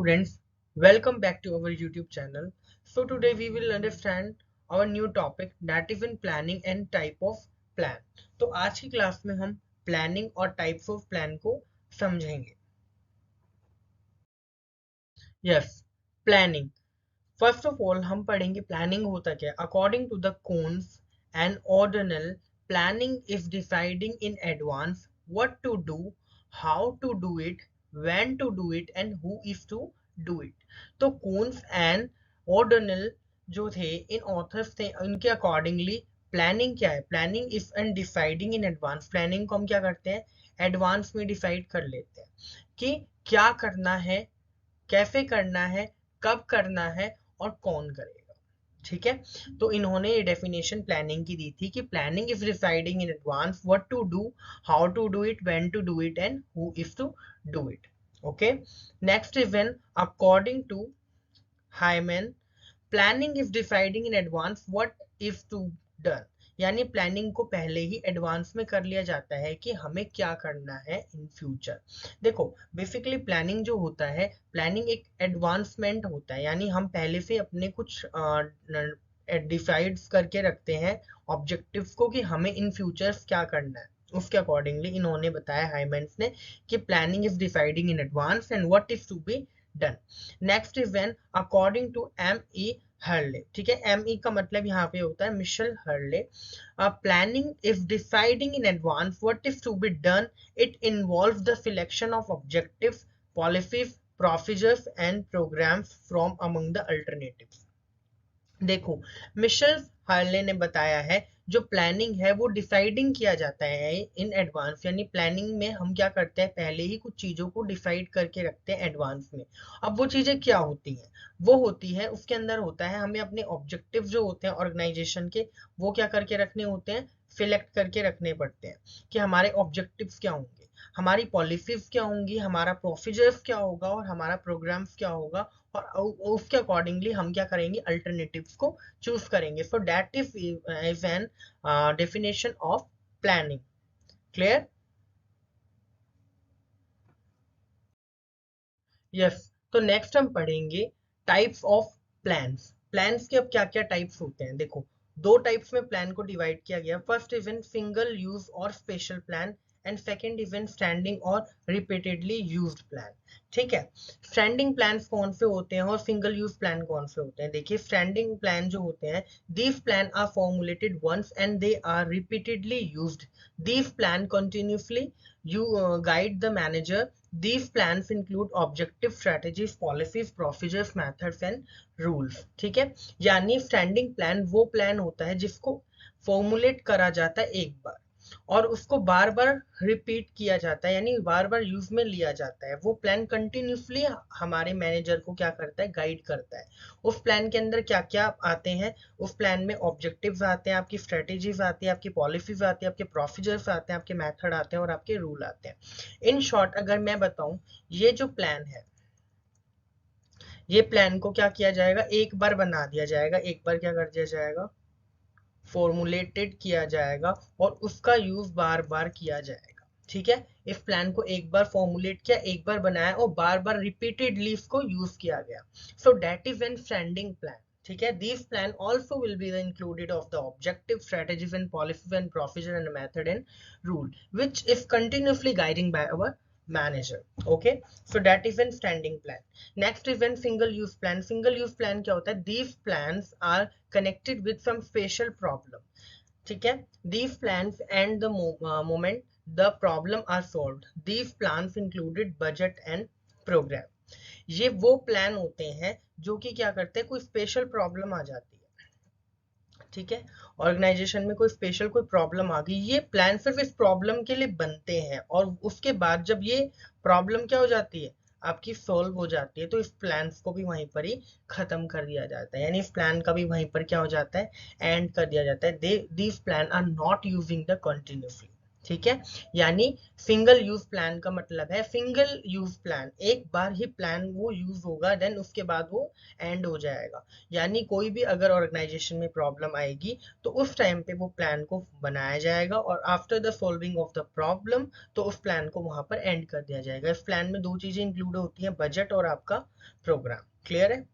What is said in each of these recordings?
students, welcome back to our YouTube channel. So today we will understand our new topic that is in planning and type of plan. तो आज की class में हम planning और types of plan को समझेंगे. Yes, planning. First of all हम पढ़ेंगे planning होता क्या है. According to the Coons and ordinal, planning is deciding in advance what to do, how to do it, when to do it and who is to do it. तो Coons and ordinal जो थे इन authors थे उनके accordingly planning क्या है. Planning is and deciding in advance. Planning को हम क्या करते हैं, एडवांस में डिसाइड कर लेते हैं कि क्या करना है, कैसे करना है, कब करना है और कौन करेगा. ठीक है, तो इन्होंने ये डेफिनेशन प्लानिंग की दी थी कि planning is deciding in advance what to do, how to do it, when to do it and who is to do it. Okay, next is when according to Haimann, planning is deciding in advance what is to done. यानी प्लानिंग को पहले ही advance में कर लिया जाता है कि हमें क्या करना है इन फ्यूचर. देखो बेसिकली प्लानिंग जो होता है, प्लानिंग एक एडवांसमेंट होता है. यानी हम पहले से अपने कुछ डिसाइड करके रखते हैं ऑब्जेक्टिव्स को कि हमें इन फ्यूचर्स क्या करना है. उसके अकॉर्डिंगली इन्होंने बताया हाइमन्स ने कि planning is deciding in advance and what is to be done. Next is when according to M.E. Hurley. ठीक है, M.E. का मतलब यहाँ पे होता है Michel Hurley. Planning is deciding in advance what is to be done. It involves the selection of objectives, policies, procedures and programmes from among the alternatives. देखो Michel Harley ने बताया है जो प्लानिंग है वो डिसाइडिंग किया जाता है इन एडवांस. यानी प्लानिंग में हम क्या करते हैं, पहले ही कुछ चीजों को डिसाइड करके रखते हैं एडवांस में. अब वो चीजें क्या होती हैं, वो होती है उसके अंदर होता है हमें अपने ऑब्जेक्टिव जो होते हैं ऑर्गेनाइजेशन के वो क्या करके रखने होते हैं, सिलेक्ट करके रखने पड़ते हैं कि हमारे ऑब्जेक्टिव्स क्या होंगे, हमारी पॉलिसीज क्या होंगी, हमारा प्रोसीजर्स क्या होगा और हमारा प्रोग्राम्स क्या होगा. और उसके अकॉर्डिंगली हम क्या करेंगे, अल्टरनेटिव्स को चूज करेंगे. So that is an definition of planning. Clear? Yes, तो नेक्स्ट हम पढ़ेंगे टाइप्स ऑफ प्लान्स. प्लान्स के अब क्या क्या टाइप्स होते हैं. देखो दो टाइप्स में प्लान को डिवाइड किया गया. First is in single use और special plan and second is in standing और रिपीटेडली यूज्ड प्लान. ठीक है, स्टैंडिंग प्लान कौन से होते हैं और सिंगल यूज प्लान कौन से होते हैं. देखिए स्टैंडिंग प्लान जो होते हैं, these plan are formulated once and they are repeatedly used. These plan continuously you guide the manager. These plans include objective, strategies, policies, procedures, methods and rules. ठीक है, यानी स्टैंडिंग प्लान वो plan होता है जिसको फॉर्मुलेट करा जाता है एक बार और उसको बार बार रिपीट किया जाता है, यानी बार बार यूज में लिया जाता है. वो प्लान कंटिन्यूसली हमारे मैनेजर को क्या करता है, गाइड करता है. उस प्लान के अंदर क्या क्या आते हैं, उस प्लान में ऑब्जेक्टिव्स आते हैं, आपकी स्ट्रेटेजीज आती है, आपकी पॉलिसीज आती है, आपके प्रोसीजर्स आते हैं, आपके मेथड आते हैं और आपके रूल आते हैं. इन शॉर्ट अगर मैं बताऊं, ये जो प्लान है ये प्लान को क्या किया जाएगा, एक बार बना दिया जाएगा, एक बार क्या कर दिया जाएगा, फॉर्मुलेटेड किया जाएगा और उसका यूज बार बार किया जाएगा. ठीक है, इस प्लान को एक बार फॉर्मुलेट किया, एक बार बनाया और बार बार रिपीटेडली इसको यूज किया गया. So that is an standing plan. ठीक है, this plan also will be included of the objective, strategies and policies and procedure and method and rule which is continuously guiding by our manager. Okay, so that is an standing plan. Next is an single use plan. Single use plan क्या होता है, these plans are connected with some special problem. ठीक है, these plans and the moment the problem are solved. These plans included budget and program. ये वो plan होते हैं जो कि क्या करते हैं, कोई स्पेशल प्रॉब्लम आ जाती है. ठीक है, ऑर्गेनाइजेशन में कोई स्पेशल कोई प्रॉब्लम आ गई, ये प्लान सिर्फ इस प्रॉब्लम के लिए बनते हैं और उसके बाद जब ये प्रॉब्लम क्या हो जाती है, आपकी सॉल्व हो जाती है, तो इस प्लान को भी वहीं पर ही खत्म कर दिया जाता है. यानी इस प्लान का भी वहीं पर क्या हो जाता है, एंड कर दिया जाता है. These plan are not using the continuously. ठीक है, यानी सिंगल यूज प्लान का मतलब है सिंगल यूज प्लान, एक बार ही प्लान वो यूज होगा, देन उसके बाद वो एंड हो जाएगा। यानी कोई भी अगर ऑर्गेनाइजेशन में प्रॉब्लम आएगी तो उस टाइम पे वो प्लान को बनाया जाएगा और after the solving of the problem तो उस प्लान को वहां पर एंड कर दिया जाएगा। इस प्लान में दो चीजें इंक्लूड होती हैं, बजट और आपका प्रोग्राम। क्लियर है?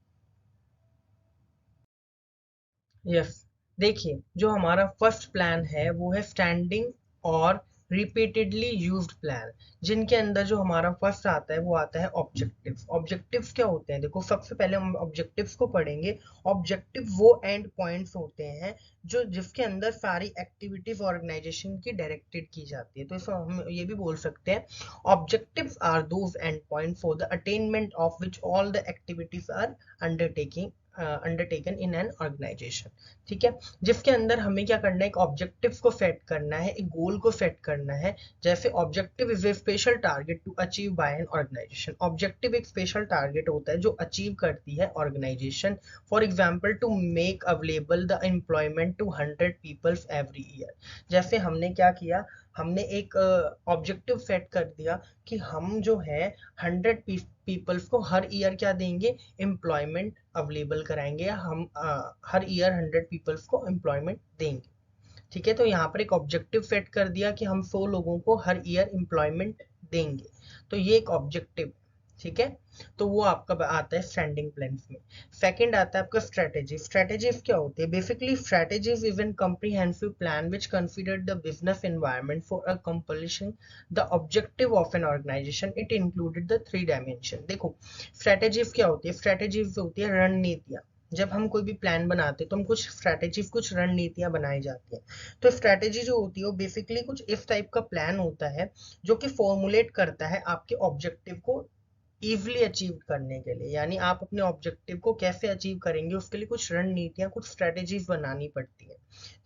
यस, देखिए जो हमारा फर्स्ट प्लान है वो है स्टैंडिंग और रिपीटेडली यूज्ड प्लान, जिनके अंदर जो हमारा फर्स्ट आता है वो आता है ऑब्जेक्टिव्स। ऑब्जेक्टिव्स क्या होते हैं? देखो सबसे पहले हम ऑब्जेक्टिव्स को पढ़ेंगे। ऑब्जेक्टिव वो एंड पॉइंट्स होते हैं जो जिसके अंदर सारी एक्टिविटीज ऑर्गेनाइजेशन की डायरेक्टेड की जाती है। तो इसको हम ये भी बोल सकते हैं, objectives are those end point for the attainment of which all the activities are undertaking undertaken in an organisation. ठीक है, जिसके अंदर हमें क्या करना है, एक ऑब्जेक्टिव को सेट करना है, एक गोल को सेट करना है। जैसे objective is a special target to achieve by an organisation. Objective एक स्पेशल टारगेट होता है जो अचीव करती है organisation. For example, to make available the employment to 100 peoples every year. जैसे हमने क्या किया, हमने एक ऑब्जेक्टिव सेट कर दिया कि हम जो है 100 पीपल्स को हर ईयर क्या देंगे, एम्प्लॉयमेंट अवेलेबल कराएंगे, या हम हर ईयर 100 पीपल्स को एम्प्लॉयमेंट देंगे। ठीक है, तो यहाँ पर एक ऑब्जेक्टिव सेट कर दिया कि हम 100 लोगों को हर ईयर एम्प्लॉयमेंट देंगे। तो ये एक ऑब्जेक्टिव, ठीक है, तो वो आपका आता है स्टैंडिंग प्लान्स में। सेकंड आता है आपका स्ट्रेटेजी। स्ट्रेटेजीज क्या होती है? Basically strategies is an comprehensive plan which consider the business environment for accomplishing the objective of an organisation. It included the 3 dimension. देखो स्ट्रेटेजीज क्या होती है? स्ट्रेटेजीज होती है रणनीतियां। जब हम कोई भी प्लान बनाते हैं तो हम कुछ स्ट्रैटेजी, कुछ रणनीतियां बनाई जाती हैं। तो स्ट्रैटेजी जो होती है वो बेसिकली कुछ इस टाइप का प्लान होता है जो कि फॉर्मुलेट करता है आपके ऑब्जेक्टिव को इजिली अचीव करने के लिए। यानी आप अपने ऑब्जेक्टिव को कैसे अचीव करेंगे उसके लिए कुछ रणनीतियां, कुछ स्ट्रैटेजीज बनानी पड़ती है।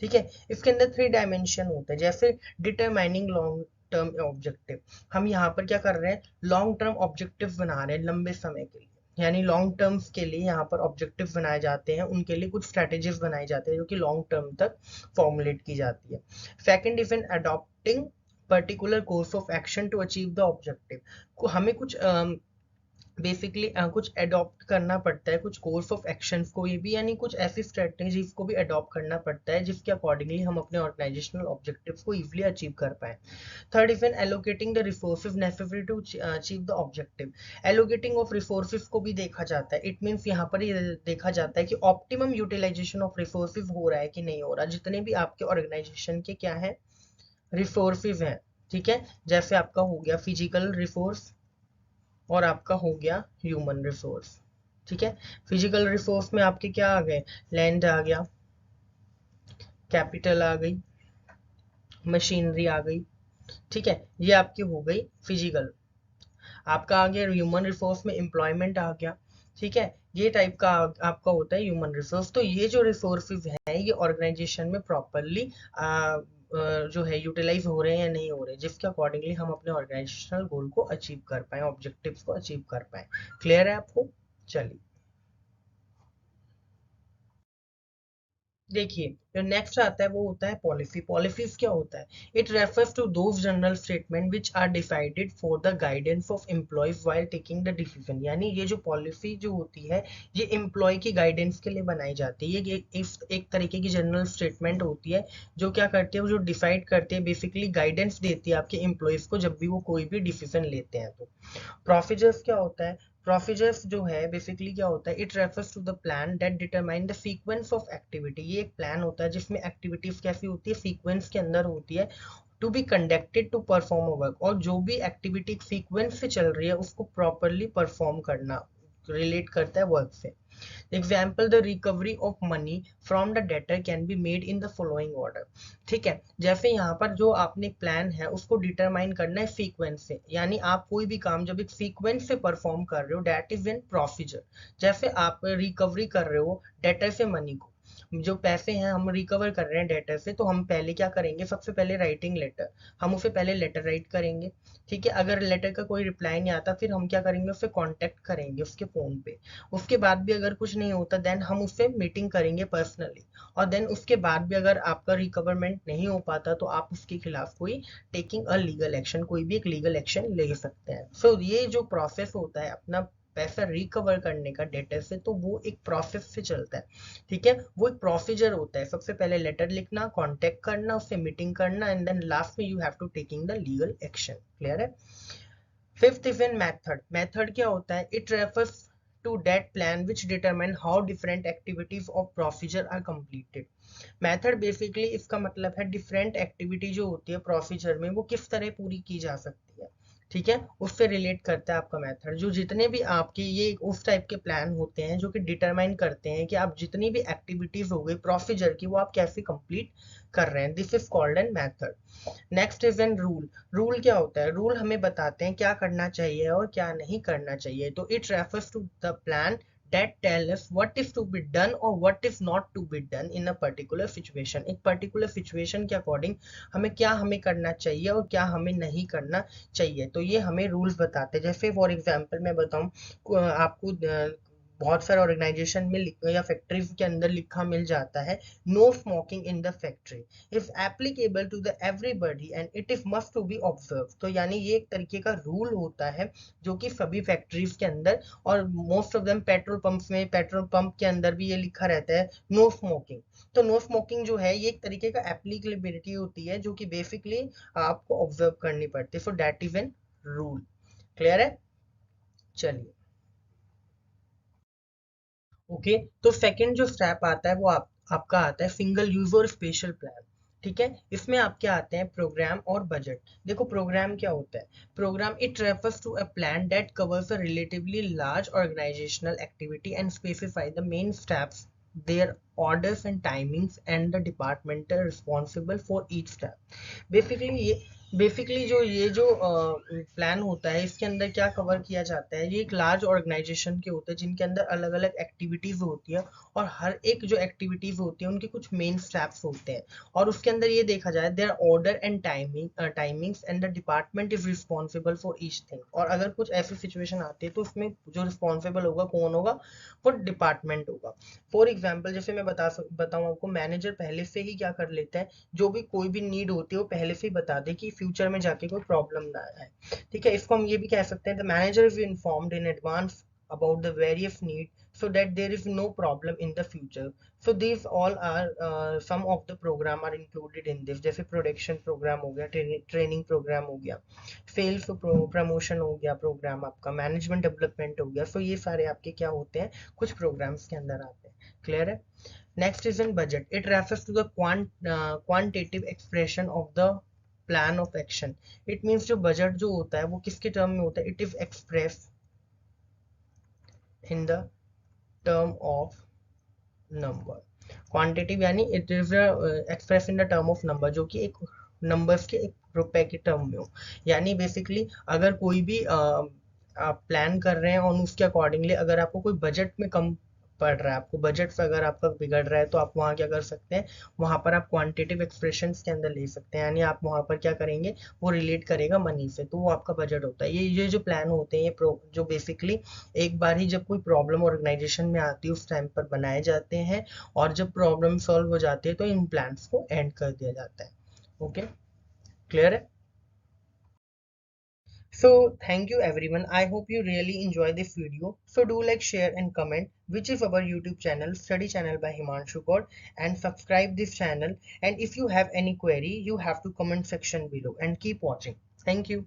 ठीक है, इसके अंदर 3 डायमेंशन होते हैं। जैसे डिटरमाइनिंग लॉन्ग टर्म ऑब्जेक्टिव, हम यहाँ पर क्या कर रहे हैं, लॉन्ग टर्म ऑब्जेक्टिव बना रहे हैं लंबे समय के लिए। यानी लॉन्ग टर्म्स के लिए यहाँ पर ऑब्जेक्टिव बनाए जाते हैं, उनके लिए कुछ स्ट्रेटेजीज बनाए जाते हैं जो कि लॉन्ग टर्म तक फॉर्मुलेट की जाती है। Second is an adopting particular course of action to achieve the objective. को हमें कुछ बेसिकली कुछ अडॉप्ट करना पड़ता है, कुछ कोर्स ऑफ एक्शंस को ये भी, यानी कुछ ऐसी स्ट्रेटेजीज को भी अडॉप्ट करना पड़ता है जिसके अकॉर्डिंगली हम अपने ऑर्गेनाइजेशनल ऑब्जेक्टिव्स को इजीली अचीव कर पाए। Third is an allocating the resources necessary to achieve the objective. Allocating of resources को भी देखा जाता है। इट मीन्स यहाँ पर ये देखा जाता है कि ऑप्टिमम यूटिलाइजेशन ऑफ रिसोर्सेज हो रहा है कि नहीं हो रहा। जितने भी आपके ऑर्गेनाइजेशन के क्या है, रिसोर्सेज हैं, ठीक है, जैसे आपका हो गया फिजिकल रिसोर्स और आपका हो गया ह्यूमन रिसोर्स। ठीक है, फिजिकल रिसोर्स में आपके क्या आ गए, लैंड आ गया, कैपिटल आ गई, मशीनरी आ गई। ठीक है, ये आपकी हो गई फिजिकल। आपका आ गया ह्यूमन रिसोर्स में एम्प्लॉयमेंट आ गया। ठीक है, ये टाइप का आपका होता है ह्यूमन रिसोर्स। तो ये जो रिसोर्सेज हैं ये ऑर्गेनाइजेशन में प्रॉपरली जो है यूटिलाइज हो रहे हैं या नहीं हो रहे, जिसके अकॉर्डिंगली हम अपने ऑर्गेनाइजेशनल गोल को अचीव कर पाए, ऑब्जेक्टिव्स को अचीव कर पाए। क्लियर है आपको? चलिए देखिए, जो नेक्स्ट आता है वो होता है पॉलिसी। पॉलिसीज क्या होता है? It refers to those general statement which are decided for the guidance of employees while taking the decision. यानी ये जो पॉलिसी जो होती है ये एम्प्लॉय की गाइडेंस के लिए बनाई जाती है। ये एक तरीके की जनरल स्टेटमेंट होती है जो क्या करती है, वो जो डिसाइड करती है, बेसिकली गाइडेंस देती है आपके एम्प्लॉयज को जब भी वो कोई भी डिसीजन लेते हैं। तो प्रोसीजर्स क्या होता है? प्रोसीजर्स जो है बेसिकली क्या होता है, it refers to the plan that determine the sequence of activity. ये एक प्लान होता है जिसमें एक्टिविटीज कैसी होती है, सीक्वेंस के अंदर होती है, to be conducted to perform a work. और जो भी एक्टिविटी सीक्वेंस से चल रही है उसको प्रॉपरली परफॉर्म करना रिलेट करता है वर्क से। Example, the recovery of money from the debtor can be made in the following order. ठीक है, जैसे यहाँ पर जो आपने प्लान है उसको डिटरमाइन करना है सीक्वेंस से। यानी आप कोई भी काम जब एक सीक्वेंस से परफॉर्म कर रहे हो, दैट इज एन प्रोसीजर। जैसे आप रिकवरी कर रहे हो डेटर से मनी को, जो पैसे हैं हम रिकवर कर रहे हैं डेटर से, तो हम पहले क्या करेंगे, सबसे पहले राइटिंग लेटर, हम उसे पहले लेटर राइट करेंगे। ठीक है, अगर लेटर का कोई रिप्लाई नहीं आता फिर हम क्या करेंगे, उससे कांटेक्ट करेंगे उसके फ़ोन पे। उसके बाद भी अगर कुछ नहीं होता देन हम उससे मीटिंग करेंगे पर्सनली। और देन उसके बाद भी अगर आपका रिकवरमेंट नहीं हो पाता तो आप उसके खिलाफ कोई टेकिंग अ लीगल एक्शन, कोई भी एक लीगल एक्शन ले सकते हैं। सो ये जो प्रोसेस होता है अपना पैसा रिकवर करने का डेटर से, तो वो एक प्रोसेस से चलता है। ठीक है, वो एक प्रोसीजर होता है, सबसे पहले लेटर लिखना, कांटेक्ट करना, उससे मीटिंग करना, एंड देन लास्ट में you have to taking the legal action. Clear है? Fifth is in method. Method क्या होता है? It refers to that plan which determine how different activities of procedure are completed. Method basically इसका मतलब है different activity जो होती है प्रोसीजर में वो किस तरह पूरी की जा सकती है। ठीक है, उससे रिलेट करता है आपका मेथड। जो जितने भी आपके ये उस टाइप के प्लान होते हैं जो कि डिटरमाइन करते हैं कि आप जितनी भी एक्टिविटीज हो गई प्रोसीजर की वो आप कैसे कंप्लीट कर रहे हैं, this is called an method. Next is an rule. Rule क्या होता है? रूल हमें बताते हैं क्या करना चाहिए और क्या नहीं करना चाहिए। तो it refers to the plan that tell us what is to be done or what is not to be done in a particular situation। एक particular situation के अकॉर्डिंग हमें करना चाहिए और क्या हमें नहीं करना चाहिए, तो ये हमें रूल्स बताते हैं। जैसे फॉर एग्जांपल मैं बताऊं आपको, बहुत सारे ऑर्गेनाइजेशन में या फैक्ट्रीज के अंदर लिखा मिल जाता है no smoking in the factory is applicable to the everybody and it is must to be observe. तो यानी ये एक तरीके का रूल होता है जो कि सभी फैक्ट्रीज के अंदर, और most of them petrol pumps में, पेट्रोल पंप के अंदर भी ये लिखा रहता है नो स्मोकिंग। तो नो स्मोकिंग जो है ये एक तरीके का एप्लीकेबिलिटी होती है जो कि बेसिकली आपको ऑब्जर्व करनी पड़ती है। So that is an rule. Clear है? चलिए, ओके। तो सेकंड जो स्टेप आता है वो आपका आता है सिंगल यूज और स्पेशल प्लान। ठीक है, इसमें आपके आते हैं प्रोग्राम और बजट। देखो प्रोग्राम क्या होता है? Programme it refers to a plan that covers a relatively large organisational activity and specify the main steps, their orders and timings and the departmental responsible for each step। Basically जो plan होता है इसके अंदर क्या cover किया जाता है, ये एक लार्ज ऑर्गेनाइजेशन के होते हैं जिनके अंदर अलग अलग एक्टिविटीज होती है, और हर एक जो एक्टिविटीज होती है उनके कुछ मेन स्टेप्स होते हैं। और उसके अंदर ये देखा जाए their order and timings and the department is responsible for each thing. और अगर कुछ ऐसी सिचुएशन आती है तो उसमें जो रिस्पॉन्सिबल होगा कौन होगा? वो डिपार्टमेंट होगा। फॉर एग्जाम्पल जैसे मैं बताऊं आपको, मैनेजर पहले से ही क्या कर लेता है, जो भी कोई भी नीड होती है वो पहले से ही बता दे कि फ्यूचर में जाके कोई प्रॉब्लम ना आए। ठीक है, इसको हम ये भी कह सकते हैं the manager is informed in advance about the various need so that there is no problem in the future। so these all are some of the program are included in this, जैसे production programme हो गया, training programme हो गया, sales promotion हो गया, programme आपका management development हो गया। सो ये सारे आपके क्या होते हैं, कुछ प्रोग्राम्स के अंदर आते हैं। क्लियर है? Next is in budget. It refers to the quantitative expression of the plan of action. It means जो बजट जो होता है वो किसके टर्म में होता है? It is express in the term of number. Quantity यानी it is express in the term of number, जो कि एक नंबर्स के, एक रुपए के टर्म में हो। यानी बेसिकली अगर कोई भी आप प्लान कर रहे हैं और उसके अकॉर्डिंगली अगर आपको कोई बजट में कम पड़ रहा है, आपको बजट से अगर आपका बिगड़ रहा है, तो आप वहाँ क्या कर सकते हैं, वहाँ पर आप क्वांटिटिव एक्सप्रेशंस के अंदर ले सकते हैं। यानी आप वहाँ पर क्या करेंगे, वो रिलेट करेगा मनी से, तो वो आपका बजट होता है। ये जो प्लान होते हैं ये जो बेसिकली एक बार ही जब कोई प्रॉब्लम ऑर्गेनाइजेशन में आती है उस टाइम पर बनाए जाते हैं, और जब प्रॉब्लम सॉल्व हो जाती है तो इन प्लान्स को एंड कर दिया जाता है। ओके, क्लियर है? So thank you everyone. I hope you really enjoy this video. So do like, share and comment which is our YouTube channel, Study Channel by Himanshu Kaur, and subscribe this channel. And if you have any query, you have to comment section below and keep watching. Thank you.